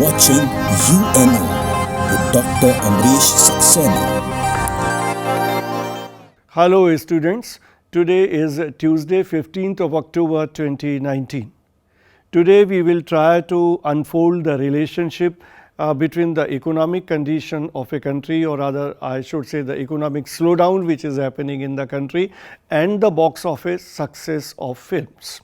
watching UNO with Dr. Ambrish Saxena. Hello students, today is Tuesday 15th of October 2019. Today we will try to unfold the relationship between the economic condition of a country, or rather I should say the economic slowdown which is happening in the country, and the box office success of films.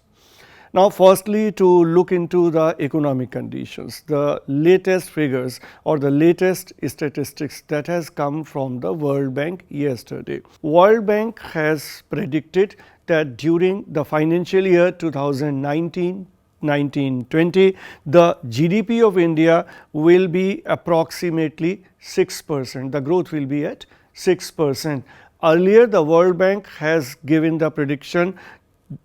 Now firstly, to look into the economic conditions, the latest figures or the latest statistics that has come from the World Bank yesterday. World Bank has predicted that during the financial year 2019-20, the GDP of India will be approximately 6%. The growth will be at 6%. Earlier, the World Bank has given the prediction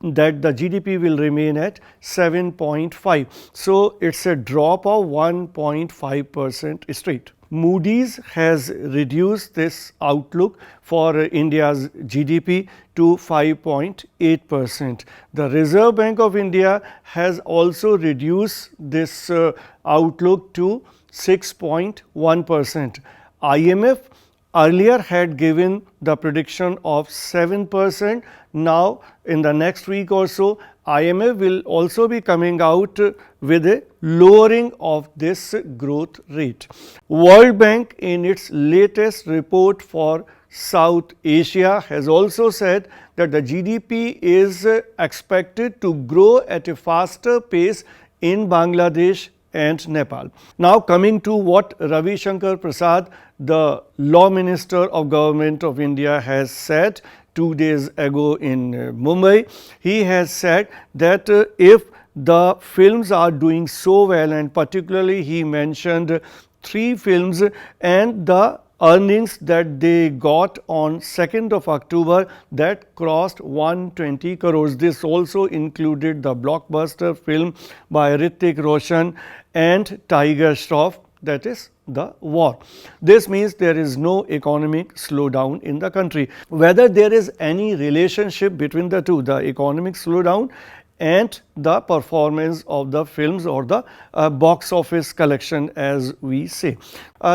that the GDP will remain at 7.5. So, it is a drop of 1.5% straight. Moody's has reduced this outlook for India's GDP to 5.8%. The Reserve Bank of India has also reduced this outlook to 6.1%. IMF earlier had given the prediction of 7%. Now, in the next week or so, IMF will also be coming out with a lowering of this growth rate. World Bank in its latest report for South Asia has also said that the GDP is expected to grow at a faster pace in Bangladesh and Nepal. Now coming to what Ravi Shankar Prasad, the Law Minister of Government of India, has said 2 days ago in Mumbai. He has said that if the films are doing so well, and particularly he mentioned 3 films and the earnings that they got on 2nd of October that crossed 120 crores. This also included the blockbuster film by Hrithik Roshan and Tiger Shroff, that is the war. This means there is no economic slowdown in the country. Whether there is any relationship between the two, the economic slowdown and the performance of the films or the box office collection, as we say.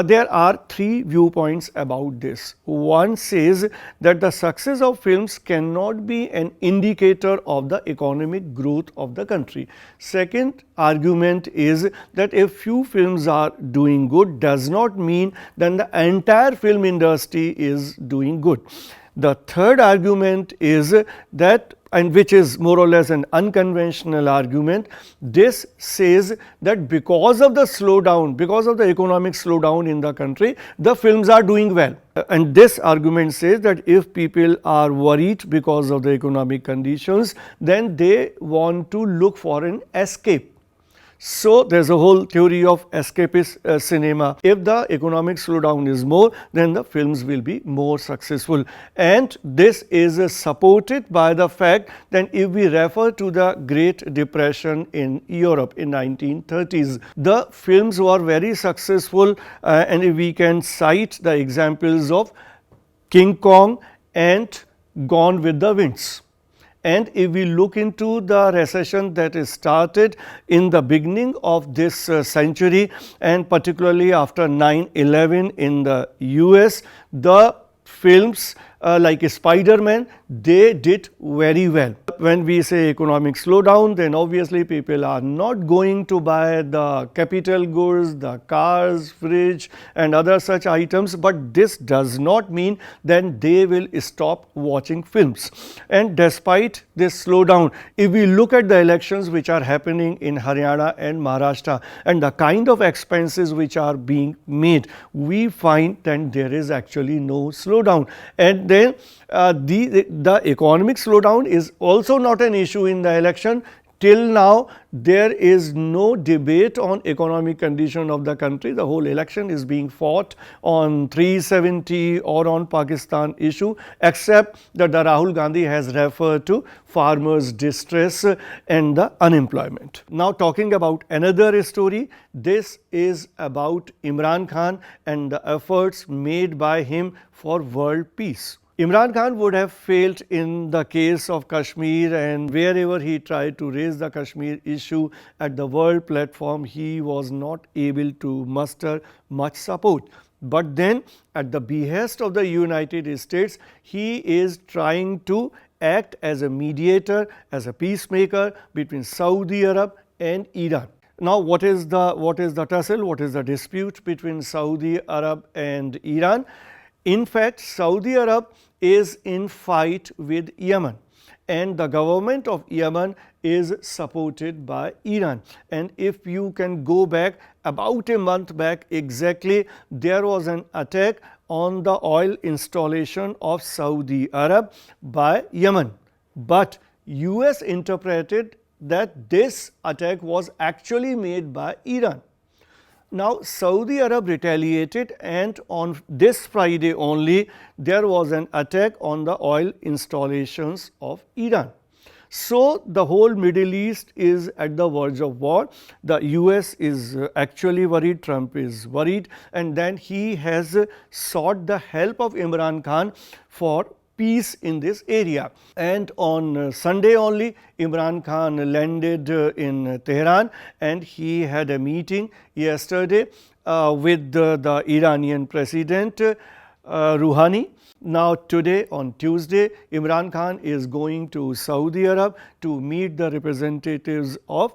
There are 3 viewpoints about this. One says that the success of films cannot be an indicator of the economic growth of the country. Second argument is that if few films are doing good does not mean that the entire film industry is doing good. The third argument is that, and which is more or less an unconventional argument, this says that because of the slowdown, because of the economic slowdown in the country, the films are doing well. And this argument says that if people are worried because of the economic conditions, then they want to look for an escape. So, there is a whole theory of escapist cinema. If the economic slowdown is more, then the films will be more successful. And this is supported by the fact that if we refer to the Great Depression in Europe in 1930s, the films were very successful, and if we can cite the examples of King Kong and Gone with the Winds. And if we look into the recession that is started in the beginning of this century, and particularly after 9/11 in the US, the films like Spider-Man, they did very well. When we say economic slowdown, then obviously people are not going to buy the capital goods, the cars, fridge and other such items, but this does not mean that they will stop watching films. And despite this slowdown, if we look at the elections which are happening in Haryana and Maharashtra and the kind of expenses which are being made, we find that there is actually no slowdown. And then the economic slowdown is also not an issue in the election. Till now, there is no debate on economic condition of the country. The whole election is being fought on 370 or on Pakistan issue, except that the Rahul Gandhi has referred to farmers' distress and the unemployment. Now talking about another story, this is about Imran Khan and the efforts made by him for world peace. Imran Khan would have failed in the case of Kashmir, and wherever he tried to raise the Kashmir issue at the world platform, he was not able to muster much support. But then, at the behest of the United States, he is trying to act as a mediator, as a peacemaker between Saudi Arab and Iran. Now, what is the tussle? What is the dispute between Saudi Arab and Iran? In fact, Saudi Arab is in fight with Yemen, and the government of Yemen is supported by Iran. And if you can go back about a month back exactly, there was an attack on the oil installation of Saudi Arab by Yemen. But US interpreted that this attack was actually made by Iran. Now, Saudi Arab retaliated, and on this Friday only there was an attack on the oil installations of Iran. So, the whole Middle East is at the verge of war. The US is actually worried, Trump is worried, and then he has sought the help of Imran Khan for peace in this area. And on Sunday only, Imran Khan landed in Tehran, and he had a meeting yesterday with the Iranian President Rouhani. Now, today on Tuesday, Imran Khan is going to Saudi Arab to meet the representatives of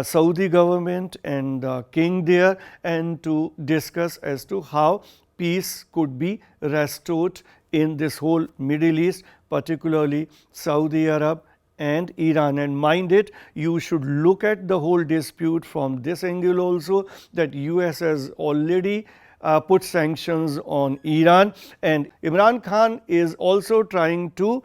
Saudi government and the king there, and to discuss as to how peace could be restored in this whole Middle East, particularly Saudi Arab and Iran. And mind it, you should look at the whole dispute from this angle also, that US has already put sanctions on Iran, and Imran Khan is also trying to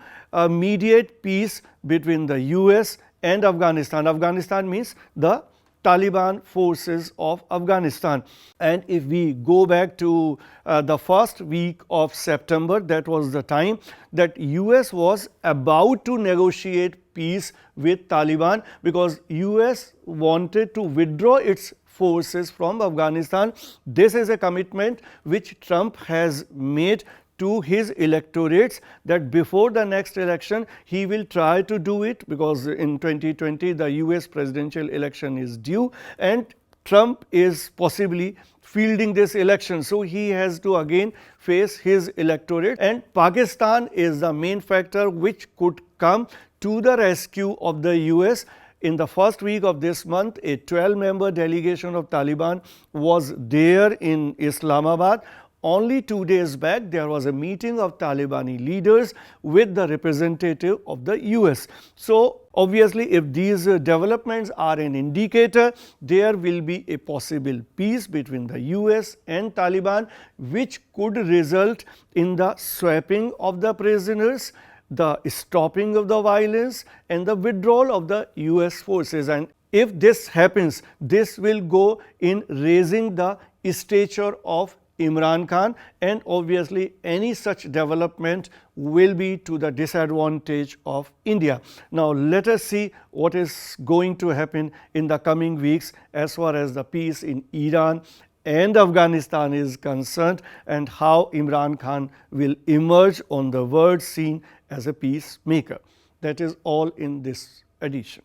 mediate peace between the US and Afghanistan. Afghanistan means the Taliban forces of Afghanistan. And if we go back to the first week of September, that was the time that US was about to negotiate peace with Taliban, because US wanted to withdraw its forces from Afghanistan. This is a commitment which Trump has made to his electorates, that before the next election he will try to do it, because in 2020 the US presidential election is due and Trump is possibly fielding this election. So, he has to again face his electorate, and Pakistan is the main factor which could come to the rescue of the US. In the first week of this month, a 12-member delegation of Taliban was there in Islamabad. Only 2 days back, there was a meeting of Talibani leaders with the representative of the US. So, obviously, if these developments are an indicator, there will be a possible peace between the US and Taliban, which could result in the swapping of the prisoners, the stopping of the violence, and the withdrawal of the US forces. And if this happens, this will go in raising the stature of Imran Khan, and obviously any such development will be to the disadvantage of India. Now, let us see what is going to happen in the coming weeks as far as the peace in Iran and Afghanistan is concerned, and how Imran Khan will emerge on the world scene as a peacemaker. That is all in this edition.